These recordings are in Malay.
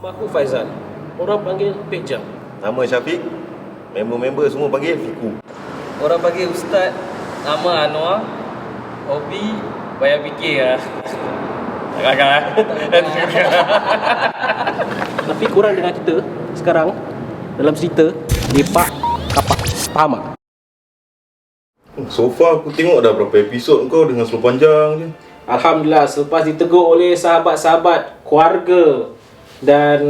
Nama aku Faizal. Orang panggil Pejam. Nama Syafiq. Member-member semua panggil Fiku. Orang panggil Ustaz. Nama Anwar. Hobi banyak fikir lah. Agak-agak. Tapi korang dengan kita sekarang dalam cerita Lepak Kapak. Faham tak? So far aku tengok dah berapa episod kau dengan slow panjang je. Alhamdulillah, selepas ditegur oleh sahabat-sahabat, keluarga dan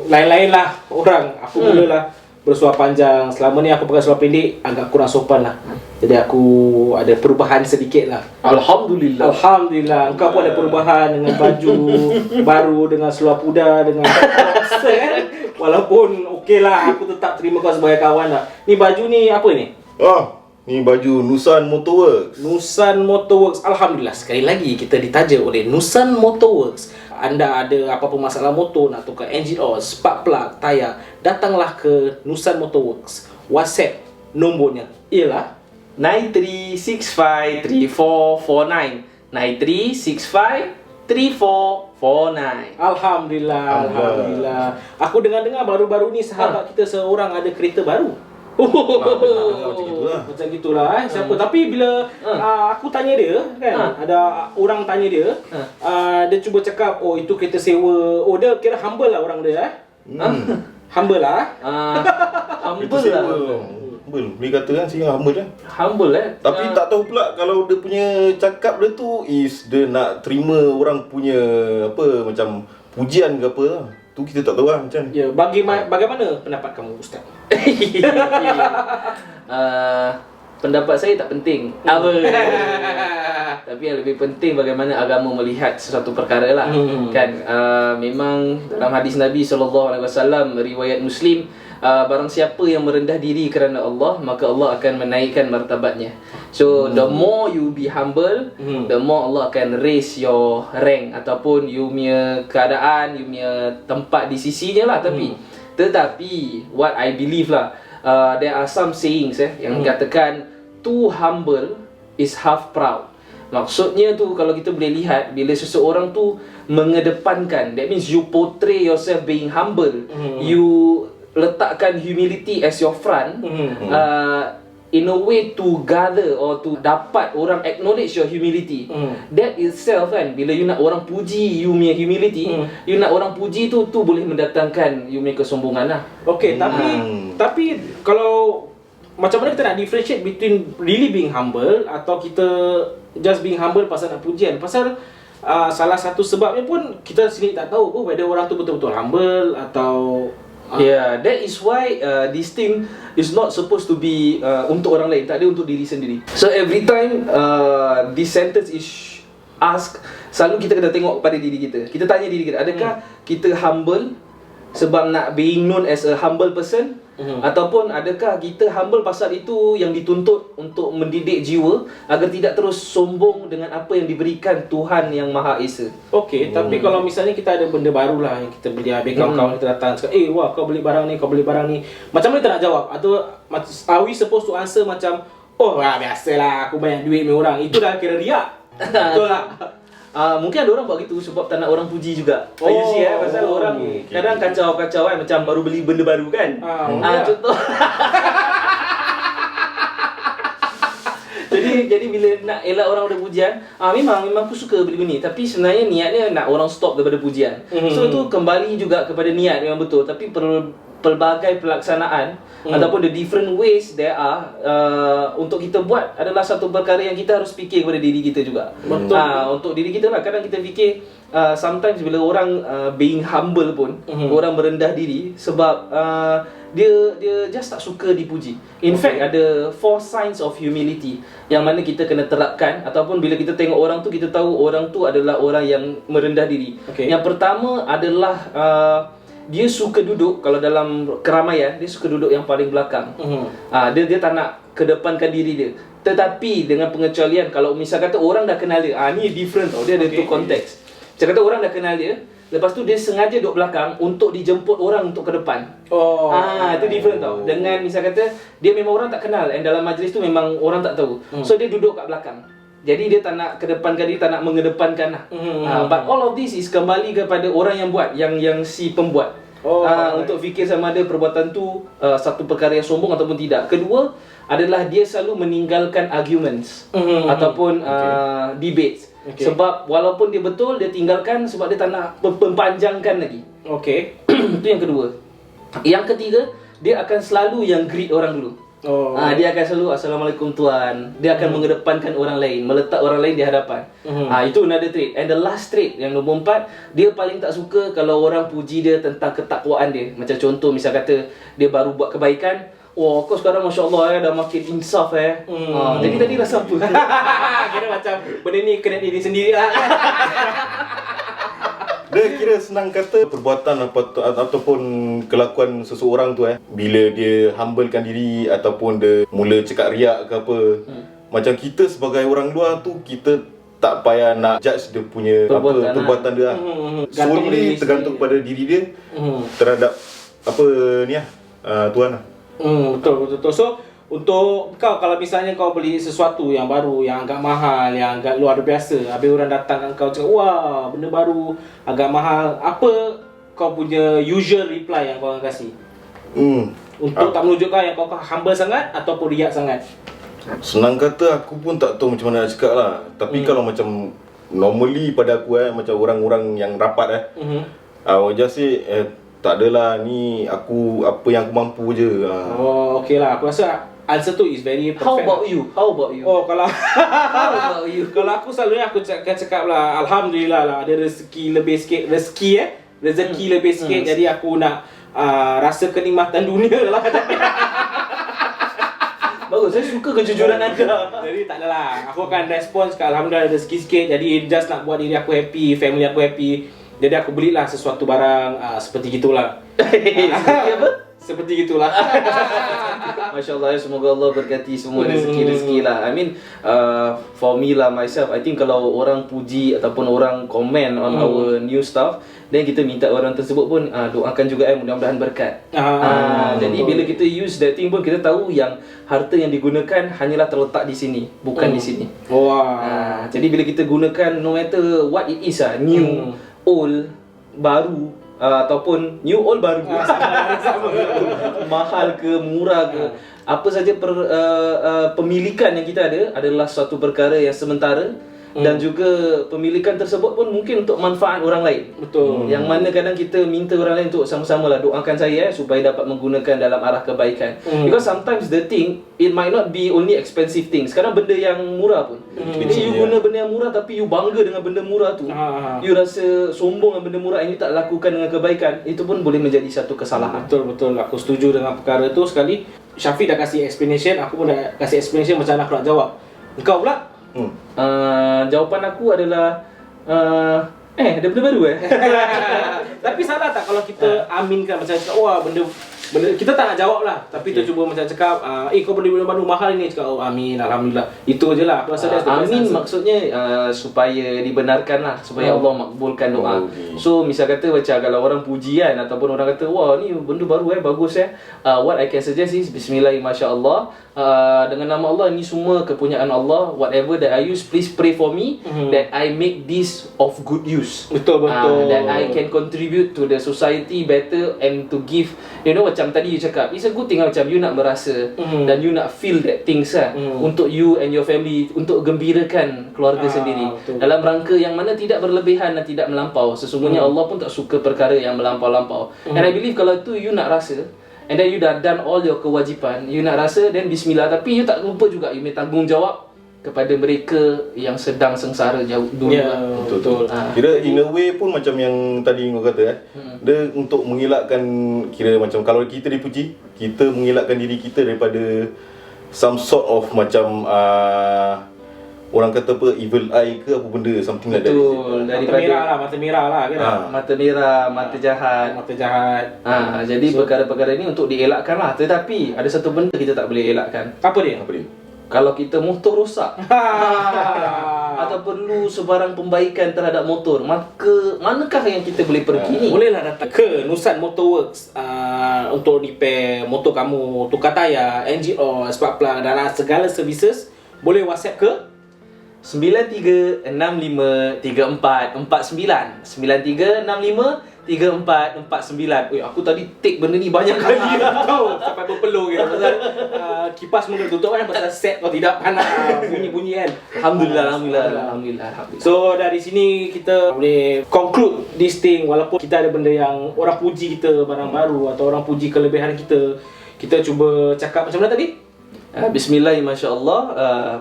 lain-lain lah orang, aku mulalah bersuara panjang. Selama ni aku pakai suara pendek, agak kurang sopan lah. Jadi aku ada perubahan sedikit lah. Alhamdulillah. Alhamdulillah. Engkau pun ada perubahan dengan baju baru, dengan seluar pudar, dengan boxer kan. Walaupun okey lah, aku tetap terima kau sebagai kawan lah. Ni baju ni apa ni? Ni baju Nusan Motorworks. Nusan Motorworks. Alhamdulillah, sekali lagi kita ditaja oleh Nusan Motorworks. Anda ada apa-apa masalah motor, nak tukar engine oil, spark plug, tayar, datanglah ke Nusan Motorworks. WhatsApp nombornya ialah 93653449. 93653449. Alhamdulillah. Aku dengar-dengar baru-baru ni sahabat kita seorang ada kereta baru. Macam gitulah siapa tapi bila aku tanya dia kan, ada orang tanya dia, dia cuba cakap itu kereta sewa. Dia kira humble lah orang dia humble lah. Humble lah. Humble. Boleh kata kan singa humble kan. Humble Tapi tak tahu pula kalau dia punya cakap dia tu is dia nak terima orang punya apa macam pujian ke apa lah. Tu kita tak tahu lah macam ni. Ya, bagaimana pendapat kamu Ustaz? Pendapat saya tak penting. Tapi yang lebih penting bagaimana agama melihat sesuatu perkara lah. Kan memang dalam hadis Nabi SAW, riwayat Muslim, barang siapa yang merendah diri kerana Allah, maka Allah akan menaikkan martabatnya. So the more you be humble, the more Allah akan raise your rank ataupun you punya keadaan, you punya tempat di sisinya lah. Tetapi what I believe lah, there are some sayings yang katakan too humble is half proud. Maksudnya tu kalau kita boleh lihat, bila seseorang tu mengedepankan, that means you portray yourself being humble, you letakkan humility as your front, in a way to gather or to dapat orang acknowledge your humility. That itself kan, bila you nak orang puji you punya humility, you nak orang puji tu boleh mendatangkan you punya kesombongan lah. Okay, tapi kalau macam mana kita nak differentiate between really being humble atau kita just being humble pasal nak pujian? Pasal salah satu sebabnya pun kita sendiri tak tahu whether orang tu betul-betul humble atau Yeah, that is why this thing is not supposed to be untuk orang lain, tak ada untuk diri sendiri. So every time this sentence is asked, selalu kita kena tengok pada diri kita. Kita tanya diri kita, adakah kita humble sebab nak being known as a humble person, ataupun adakah kita humble pasal itu yang dituntut untuk mendidik jiwa agar tidak terus sombong dengan apa yang diberikan Tuhan Yang Maha Esa. Okay, tapi kalau misalnya kita ada benda baru lah yang kita beli, habis kawan-kawan kita datang cakap, wah kau beli barang ni, macam mana kita nak jawab? Atau are we supposed to answer macam, biasalah aku banyak duit dengan orang, itu dah kira riak? Betul tak? Mungkin ada orang buat gitu sebab tak nak orang puji juga. You see pasal orang kadang kacau-kacau kan, macam baru beli benda baru kan. Contoh. Jadi bila nak elak orang pada pujian, memang aku suka beli benda ni, tapi sebenarnya niatnya nak orang stop daripada pujian. So itu kembali juga kepada niat memang betul, tapi pelbagai pelaksanaan ataupun the different ways there are untuk kita buat adalah satu perkara yang kita harus fikir kepada diri kita juga. Betul. Untuk diri kita lah, kadang kita fikir sometimes bila orang being humble pun, orang merendah diri sebab dia just tak suka dipuji. In fact ada 4 signs of humility yang mana kita kena terapkan, ataupun bila kita tengok orang tu, kita tahu orang tu adalah orang yang merendah diri. Yang pertama adalah dia suka duduk, kalau dalam keramaian dia suka duduk yang paling belakang. Dia tak nak kedepankan diri dia. Tetapi dengan pengecualian, kalau misal kata orang dah kenal dia, ni different tau, dia ada tu konteks. Macam kata orang dah kenal dia, lepas tu dia sengaja duduk belakang untuk dijemput orang untuk ke depan. Itu different tau. Dengan misal kata dia memang orang tak kenal, dan dalam majlis tu memang orang tak tahu, so dia duduk kat belakang. Jadi dia tak nak kedepankan diri, tak nak mengedepankan lah. But all of this is kembali kepada orang yang buat, yang si pembuat. Untuk fikir sama ada perbuatan tu satu perkara yang sombong ataupun tidak. Kedua adalah dia selalu meninggalkan arguments ataupun debates. Sebab walaupun dia betul, dia tinggalkan sebab dia tak nak mempanjangkan lagi. Itu yang kedua. Yang ketiga, dia akan selalu yang greet orang dulu. Dia akan selalu Assalamualaikum tuan. Dia akan mengedepankan orang lain, meletak orang lain di hadapan. Itu another trait. And the last trait, yang nombor 4, dia paling tak suka kalau orang puji dia tentang ketakwaan dia. Macam contoh, misal kata dia baru buat kebaikan, kau sekarang Masya Allah dah makin insaf jadi tadi rasa apa? Kira macam benda ni kena diri sendiri lah. Dia kira senang kata perbuatan ataupun kelakuan seseorang tu bila dia humblekan diri ataupun dia mula cakap riak ke apa. Macam kita sebagai orang luar tu, kita tak payah nak judge dia punya perbuatan dia. Solely tergantung pada diri dia terhadap apa ni tuan lah. Betul. So untuk kau, kalau misalnya kau beli sesuatu yang baru, yang agak mahal, yang agak luar biasa, habis orang datang kat kau cakap, wah benda baru, agak mahal, apa kau punya usual reply yang kau akan kasih? Untuk tak menunjukkan yang kau humble sangat ataupun riak sangat? Senang kata, aku pun tak tahu macam mana nak cakap lah. Tapi kalau macam normally pada aku macam orang-orang yang rapat I will just say tak adalah, ni aku apa yang aku mampu je. Okay lah, aku rasa answer tu is very perfect. How about you? Kalau How about you? Kalau aku selalunya aku cakap lah, Alhamdulillah lah, ada rezeki lebih sikit. Rezeki lebih sikit. Jadi aku nak rasa kenikmatan dunia lah. Bagus, saya suka kejujuran anda. Jadi tak adalah, aku akan respons ke Alhamdulillah ada rezeki sikit. Jadi just nak buat diri aku happy, family aku happy. Jadi aku belilah sesuatu barang seperti gitulah. Seperti apa? Seperti gitulah. Masya Allah, semoga Allah berkati semua rezeki lah. I mean, for me lah, myself, I think kalau orang puji ataupun orang komen on our new stuff, then kita minta orang tersebut pun doakan juga mudah-mudahan berkat. Jadi bila kita use that thing pun, kita tahu yang harta yang digunakan hanyalah terletak di sini, bukan di sini. Jadi bila kita gunakan, no matter what it is, new, old, baru, ataupun new old baru, mahal ke murah ke, apa saja pemilikan yang kita ada adalah suatu perkara yang sementara. Dan juga pemilikan tersebut pun mungkin untuk manfaat orang lain. Betul. Yang mana kadang kita minta orang lain untuk sama-sama lah doakan saya supaya dapat menggunakan dalam arah kebaikan. Because sometimes the thing, it might not be only expensive things. Kadang benda yang murah pun. Jadi you guna benda yang murah tapi you bangga dengan benda murah tu. You rasa sombong dengan benda murah ini, tak lakukan dengan kebaikan. Itu pun boleh menjadi satu kesalahan. Betul. Aku setuju dengan perkara tu sekali. Syafiq dah kasih explanation, aku pun dah kasih explanation macam mana aku nak jawab. Engkau pula? Jawapan aku adalah ada benda baru Tapi salah tak kalau kita aminkan macam cakap, wah benda kita tak nak jawab lah, tapi kita cuba macam cakap, kau beli benda baru mahal ni, cakap amin, Alhamdulillah. Itu je lah. Aku rasa amin maksudnya supaya dibenarkan lah, supaya Allah makbulkan doa. So misal kata macam kalau orang pujian ataupun orang kata, wah ni benda baru bagus what I can suggest is Bismillahirrahmanirrahim, dengan nama Allah, ni semua kepunyaan Allah. Whatever that I use, please pray for me that I make this of good use. Betul. That I can contribute to the society better and to give, macam tadi you cakap, it's a good thing macam you nak merasa dan you nak feel that things untuk you and your family, untuk gembirakan keluarga sendiri. Betul. Dalam rangka yang mana tidak berlebihan dan tidak melampau. Sesungguhnya Allah pun tak suka perkara yang melampau-lampau. And I believe kalau tu you nak rasa, and then you dah done all your kewajipan, you nak rasa, then bismillah. Tapi you tak lupa juga, you punya tanggungjawab kepada mereka yang sedang sengsara jauh dulu. Betul. Kira in a way pun macam yang tadi kau kata dia untuk mengelakkan, kira macam kalau kita dipuji, kita mengelakkan diri kita daripada some sort of macam orang kata apa, evil eye ke apa benda, something like that. Betul. Mata merah lah kan. Mata merah, mata jahat. Jadi perkara-perkara ini untuk dielakkan lah. Tetapi ada satu benda kita tak boleh elakkan. Apa dia? Kalau kita motor rosak atau perlu sebarang pembaikan terhadap motor, maka manakah yang kita boleh pergi ni? Bolehlah datang ke Nusan Motorworks untuk repair motor kamu, tukar tayar, engine oil, spark plug dan segala services. Boleh WhatsApp ke 93653449. 93653449. Aku tadi take benda ni banyak kali Tahu sampai berpeluh gitu pasal kipas mula tutup kan pasal set kalau tidak panas bunyi-bunyi kan. Alhamdulillah. So dari sini kita boleh conclude this thing, walaupun kita ada benda yang orang puji kita barang baru atau orang puji kelebihan kita cuba cakap macam mana tadi? Bismillah, masya-Allah.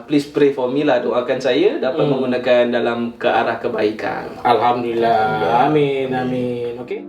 Please pray for me lah, doakan saya dapat menggunakan dalam ke arah kebaikan. Alhamdulillah. Amin. Okey.